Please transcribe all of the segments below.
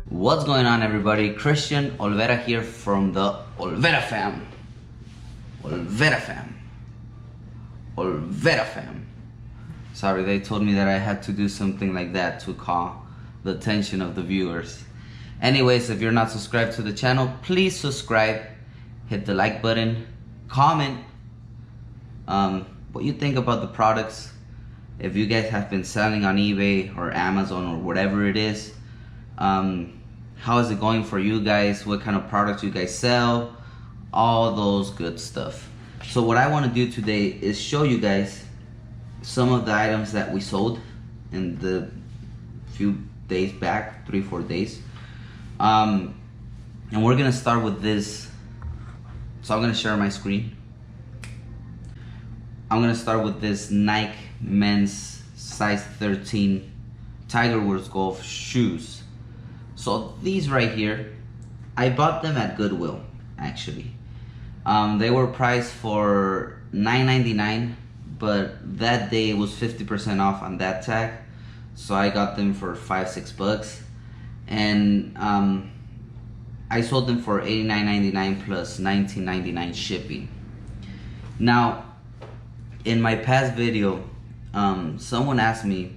What's going on, everybody? Christian Olvera here from the Olvera fam. Olvera fam. Olvera fam. Sorry, they told me that I had to do something like that to call the attention of the viewers. Anyways, if you're not subscribed to the channel, please subscribe, hit the like button, comment what you think about the products. If you guys have been selling on eBay or Amazon or whatever it is, how is it going for you guys? What kind of products you guys sell? All those good stuff. So what I want to do today is show you guys some of the items that we sold in the few days back, 3-4 days. And we're gonna start with this. So I'm gonna share my screen. I'm gonna start with this Nike men's size 13 Tiger Woods Golf shoes. So these right here, I bought them at Goodwill actually. They were priced for $9.99, but that day it was 50% off on that tag, so I got them for $5-6 bucks, and I sold them for $89.99 plus $19.99 shipping. Now, in my past video, someone asked me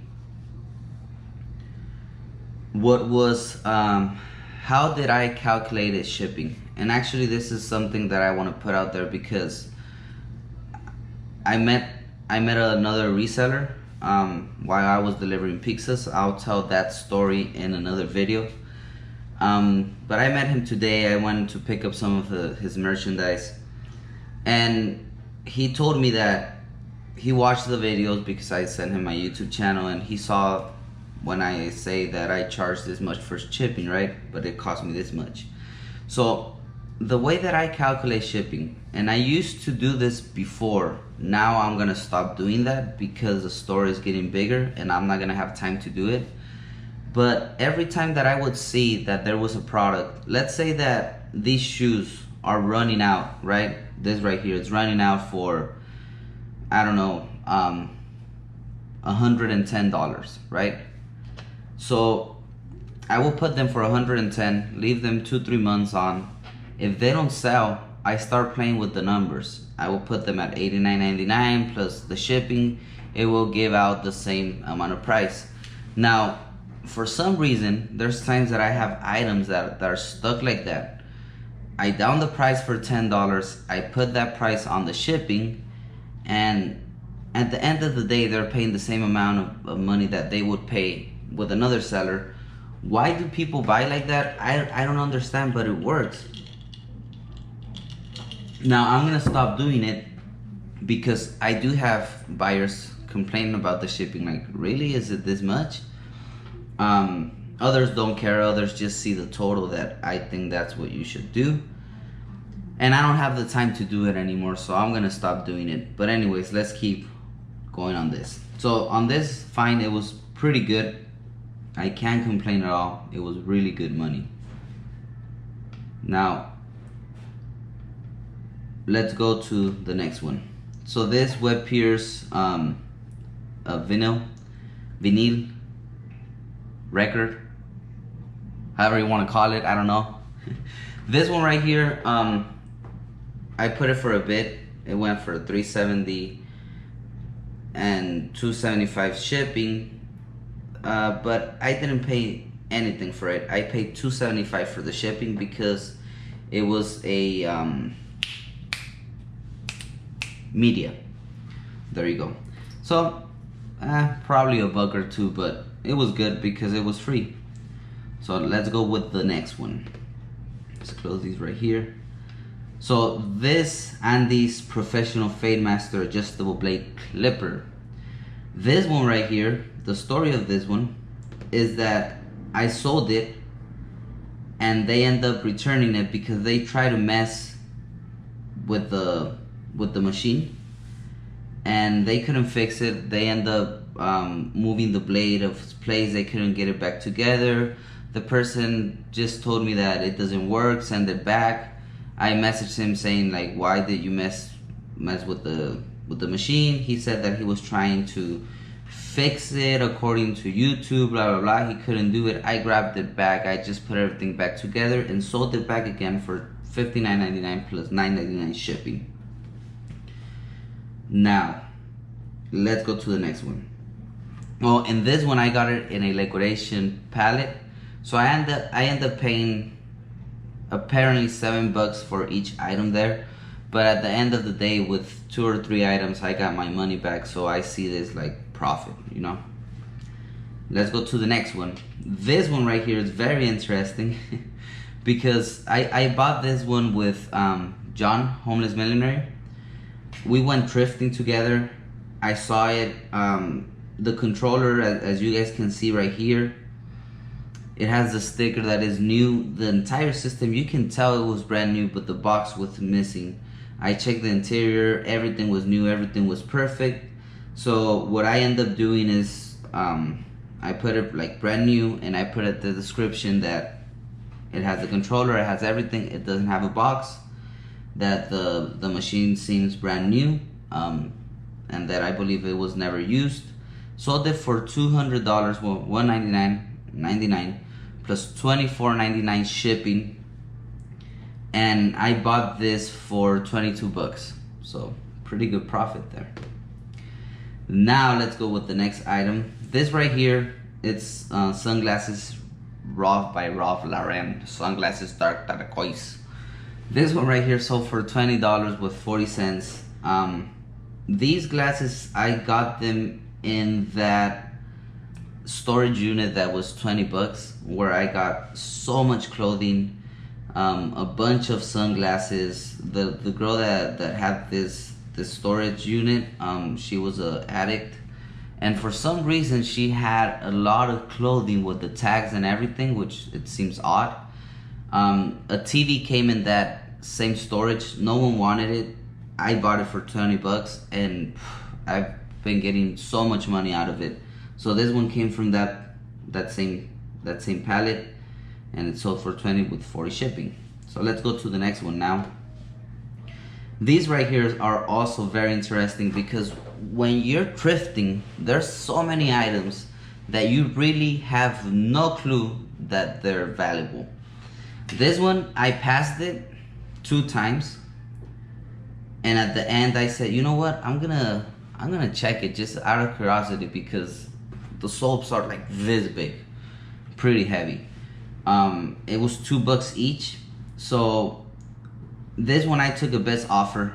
what was how did I calculate it shipping, and actually this is something that I want to put out there because I met another reseller while I was delivering pizzas. I'll tell that story in another video. But I met him today. I went to pick up some of his merchandise, and he told me that he watched the videos because I sent him my YouTube channel, and he saw when I say that I charge this much for shipping, right? But it cost me this much. So the way that I calculate shipping, and I used to do this before, now I'm gonna stop doing that because the store is getting bigger and I'm not gonna have time to do it. But every time that I would see that there was a product, let's say that these shoes are running out, right? This right here, it's running out for, I don't know, $110, right? So I will put them for 110, leave them 2-3 months on. If they don't sell, I start playing with the numbers. I will put them at $89.99 plus the shipping. It will give out the same amount of price. Now, for some reason, there's times that I have items that are stuck like that. I down the price for $10, I put that price on the shipping, and at the end of the day, they're paying the same amount of money that they would pay with another seller. Why do people buy like that? I don't understand, but it works. Now I'm gonna stop doing it because I do have buyers complaining about the shipping, like, really, is it this much? Others don't care. Others just see the total that I think that's what you should do, and I don't have the time to do it anymore, so I'm gonna stop doing it. But anyways, let's keep going on this. So on this, fine, it was pretty good. I can't complain at all. It was really good money. Now let's go to the next one. So this web pierce vinyl record, however you want to call it, I don't know. This one right here, I put it for a bit. It went for $370 and $275 shipping, but I didn't pay anything for it. I paid $275 for the shipping because it was a media. There you go. So probably a buck or two, but it was good because it was free. So let's go with the next one. Let's close these right here. So this Andy's Professional Fade Master Adjustable Blade Clipper. This one right here, the story of this one is that I sold it and they end up returning it because they try to mess with the machine and they couldn't fix it. They end up moving the blade of its place. They couldn't get it back together. The person just told me that it doesn't work, send it back. I messaged him saying, like, why did you mess with the machine? He said that he was trying to fix it according to YouTube, blah blah blah. He couldn't do it. I grabbed it back. I just put everything back together and sold it back again for $59.99 plus $9.99 shipping. Now, let's go to the next one. Well, in this one, I got it in a liquidation pallet, so I end up paying apparently $7 for each item there. But at the end of the day, with 2 or 3 items, I got my money back, so I see this like profit, you know. Let's go to the next one. This one right here is very interesting because I bought this one with John, Homeless Millionaire. We went thrifting together. I saw it. The controller, as you guys can see right here, it has a sticker that is new. The entire system, you can tell it was brand new, but the box was missing. I checked the interior, everything was new, everything was perfect. So what I end up doing is I put it like brand new, and I put at the description that it has a controller, it has everything, it doesn't have a box, that the machine seems brand new, and that I believe it was never used. Sold it for $200, well, $199.99 plus $24.99 shipping. And I bought this for $22, so pretty good profit there. Now let's go with the next item. This right here, it's sunglasses by Ralph Lauren, sunglasses dark turquoise. This one right here sold for $20 with 40 cents. These glasses, I got them in that storage unit that was $20, where I got so much clothing, a bunch of sunglasses. The girl that had this storage unit, she was an addict, and for some reason she had a lot of clothing with the tags and everything, which it seems odd. A TV came in that same storage. No one wanted it. I bought it for $20, and I've been getting so much money out of it. So this one came from that same pallet, and it sold for $20 with 40 shipping. So let's go to the next one now. These right here are also very interesting because when you're thrifting, there's so many items that you really have no clue that they're valuable. This one, I passed it 2 times, and at the end I said, you know what, I'm gonna check it just out of curiosity, because the soaps are like this big, pretty heavy. It was $2 each. So this one I took a best offer.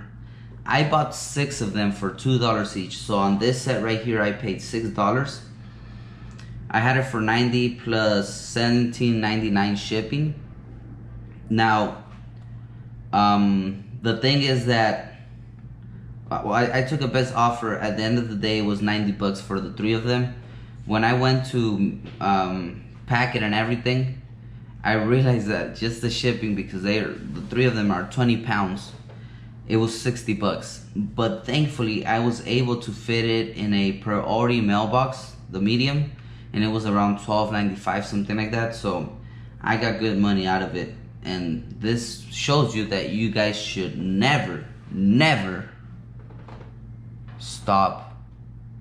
I bought 6 of them for $2 each. So on this set right here, I paid $6. I had it for $90 plus $17.99 shipping. Now, the thing is that, well, I took a best offer. At the end of the day, it was $90 for the 3 of them. When I went to pack it and everything, I realized that just the shipping, because the 3 of them are 20 pounds, it was $60. But thankfully, I was able to fit it in a priority mailbox, the medium, and it was around $12.95, something like that. So I got good money out of it. And this shows you that you guys should never stop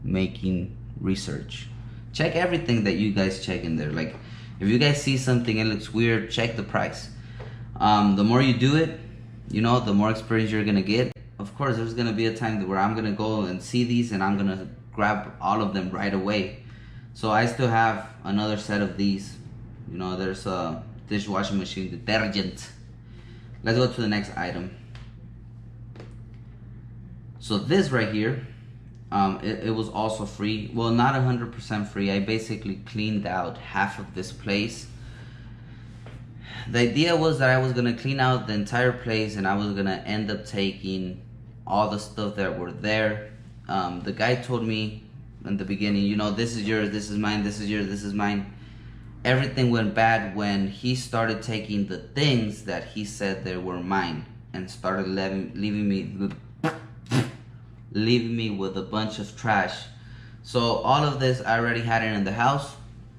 making research. Check everything that you guys check in there. Like, if you guys see something and it looks weird, check the price. The more you do it, you know, the more experience you're gonna get. Of course, there's gonna be a time where I'm gonna go and see these and I'm gonna grab all of them right away. So I still have another set of these. You know, there's a dishwashing machine detergent. Let's go to the next item. So this right here, it was also free. Well, not 100% free. I basically cleaned out half of this place. The idea was that I was gonna clean out the entire place, and I was gonna end up taking all the stuff that were there. The guy told me in the beginning, you know, this is yours, this is mine, this is yours, this is mine. Everything went bad when he started taking the things that he said they were mine and started leaving me with a bunch of trash. So all of this, I already had it in the house,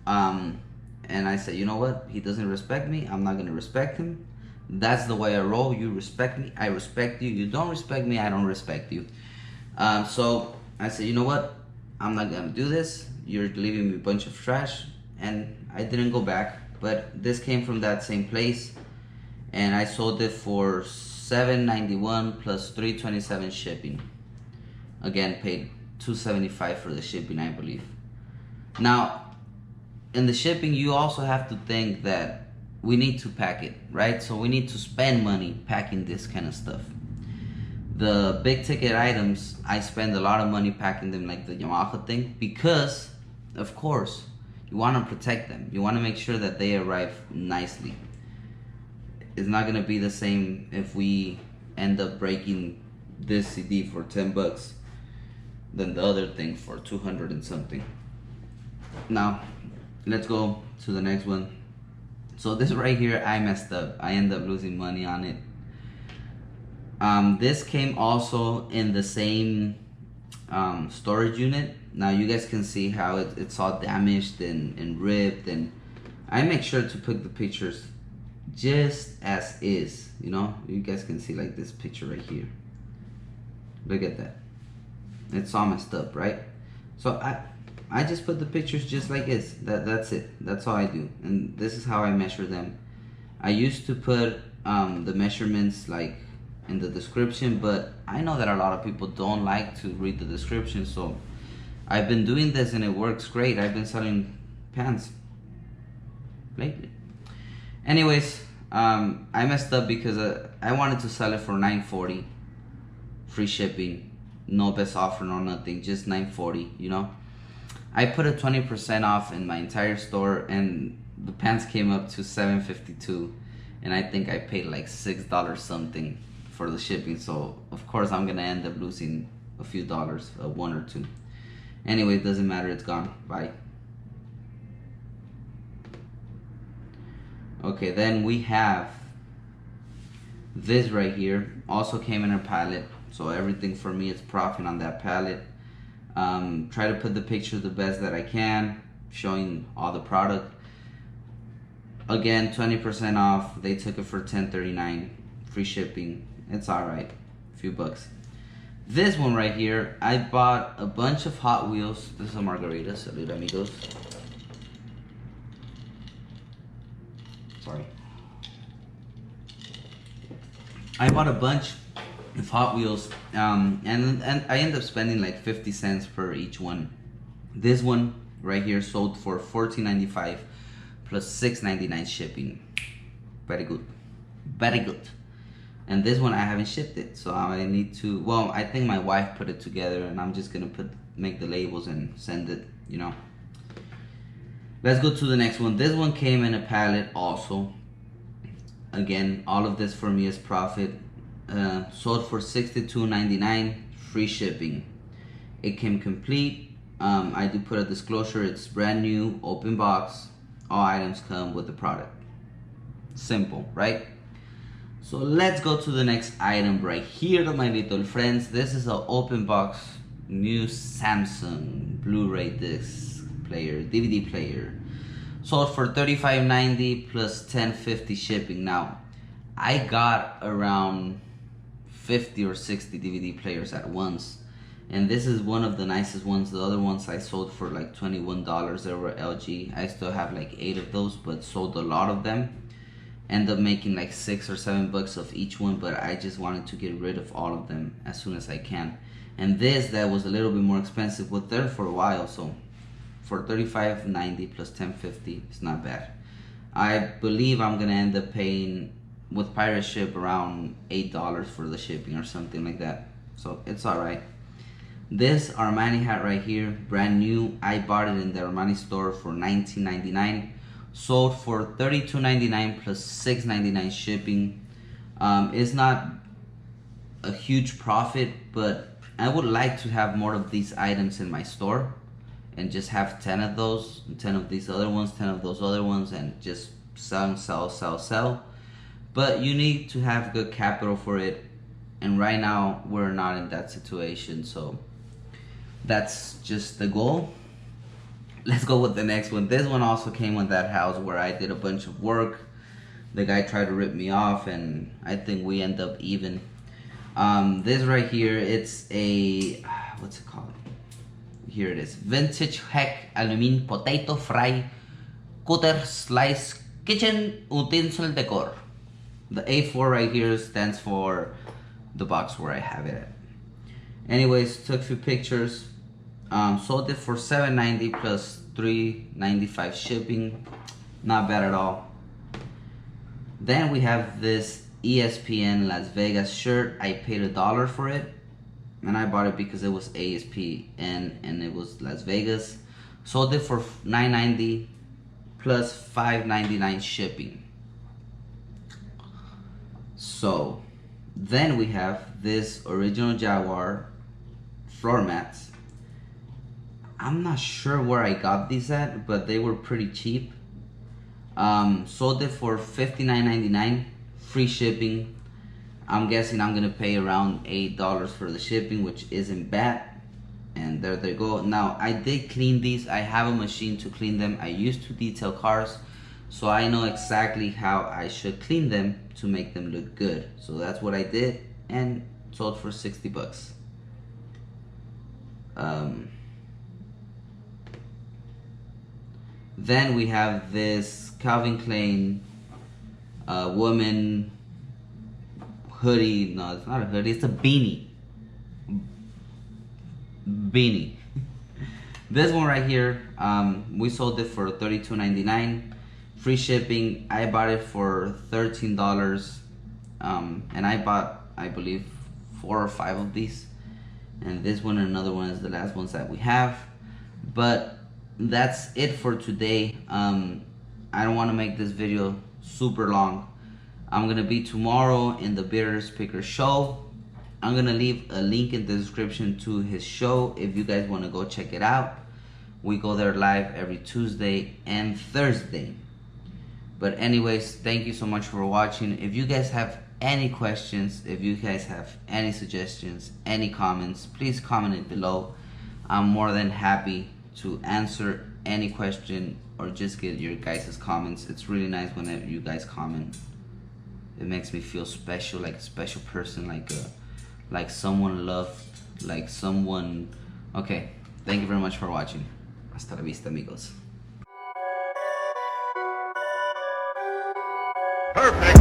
and I said, you know what, he doesn't respect me, I'm not gonna respect him. That's the way I roll. You respect me, I respect you. You don't respect me, I don't respect you. So I said, you know what, I'm not gonna do this. You're leaving me a bunch of trash. And I didn't go back. But this came from that same place. And I sold it for $7.91 plus $3.27 shipping. Again, paid $2.75 for the shipping, I believe. Now, in the shipping, you also have to think that we need to pack it, right? So we need to spend money packing this kind of stuff. The big ticket items, I spend a lot of money packing them, like the Yamaha thing, because, of course, you want to protect them. You want to make sure that they arrive nicely. It's not going to be the same if we end up breaking this CD for 10 bucks than the other thing for 200 and something. Now, let's go to the next one. So this right here, I messed up. I ended up losing money on it. This came also in the same storage unit. Now you guys can see how it's all damaged and ripped, and I make sure to put the pictures just as is. You know, you guys can see like this picture right here. Look at that. It's all messed up, right? So I just put the pictures just like is. That's it. That's all I do. And this is how I measure them. I used to put the measurements like in the description, but I know that a lot of people don't like to read the description, so I've been doing this and it works great. I've been selling pants lately. Anyways, I messed up because I wanted to sell it for $9.40, free shipping, no best offer, no nothing, just $9.40, you know. I put a 20% off in my entire store, and the pants came up to $7.52, and I think I paid like $6 something for the shipping. So of course I'm gonna end up losing a few dollars, one or two. Anyway, it doesn't matter, it's gone. Bye. Okay, then we have this right here. Also came in a pallet, so everything for me is profit on that pallet. Try to put the pictures the best that I can, showing all the product. Again, 20% off. They took it for $10.39, free shipping. It's alright, a few bucks. This one right here, I bought a bunch of Hot Wheels. This is a margarita. Salud, amigos. Sorry. I bought a bunch of Hot Wheels, and I ended up spending like 50 cents per each one. This one right here sold for $14.95 plus $6.99 shipping. Very good, very good. And this one I haven't shipped it, so I need to. Well, I think my wife put it together, and I'm just gonna make the labels and send it. You know. Let's go to the next one. This one came in a pallet also. Again, all of this for me is profit. Sold for $62.99, free shipping. It came complete. I do put a disclosure. It's brand new, open box. All items come with the product. Simple, right? So let's go to the next item right here, my little friends. This is an open box, new Samsung Blu-ray disc player, DVD player. Sold for $35.90 plus $10.50 shipping. Now, I got around 50 or 60 DVD players at once, and this is one of the nicest ones. The other ones I sold for like $21. They were LG. I still have like 8 of those, but sold a lot of them. End up making like $6 or $7 of each one, but I just wanted to get rid of all of them as soon as I can. And this that was a little bit more expensive was there for a while, so for $35.90 plus $10.50, it's not bad. I believe I'm gonna end up paying with pirate ship around $8 for the shipping or something like that, so it's alright. This Armani hat right here, brand new. I bought it in the Armani store for $19.99. Sold for $32.99 plus $6.99 shipping. It's not a huge profit, but I would like to have more of these items in my store and just have 10 of those, 10 of these other ones, 10 of those other ones, and just sell. But you need to have good capital for it, and right now we're not in that situation, so that's just the goal. Let's go with the next one. This one also came with that house where I did a bunch of work. The guy tried to rip me off, and I think we end up even. This right here, it's a, what's it called? here it is. Vintage Heck Aluminum Potato Fry Cutter Slice Kitchen Utensil Decor. The A4 right here stands for the box where I have it at. Anyways, took a few pictures. Sold it for $7.90 plus $3.95 shipping. Not bad at all. Then we have this ESPN Las Vegas shirt. I paid $1 for it, and I bought it because it was ESPN and it was Las Vegas. Sold it for $9.90 plus $5.99 shipping. So then we have this original Jaguar floor mats. I'm not sure where I got these at, but they were pretty cheap. Sold it for $59.99, free shipping. I'm guessing I'm gonna pay around $8 for the shipping, which isn't bad. And there they go. Now I did clean these. I have a machine to clean them. I used to detail cars, so I know exactly how I should clean them to make them look good. So that's what I did, and sold for 60 bucks. Then we have this Calvin Klein woman hoodie. No, it's not a hoodie, it's a beanie. Beanie. This one right here, we sold it for $32.99, free shipping. I bought it for $13, and I bought, I believe, 4 or 5 of these, and this one and another one is the last ones that we have. But that's it for today. I don't want to make this video super long. I'm gonna be tomorrow in the Bitters Picker show. I'm gonna leave a link in the description to his show if you guys want to go check it out. We go there live every Tuesday and Thursday. But anyways, thank you so much for watching. If you guys have any questions, if you guys have any suggestions, any comments, please comment it below. I'm more than happy to answer any question or just get your guys' comments. It's really nice whenever you guys comment. It makes me feel special, like a special person, like someone loved, like someone. Okay, thank you very much for watching. Hasta la vista, amigos. Perfect.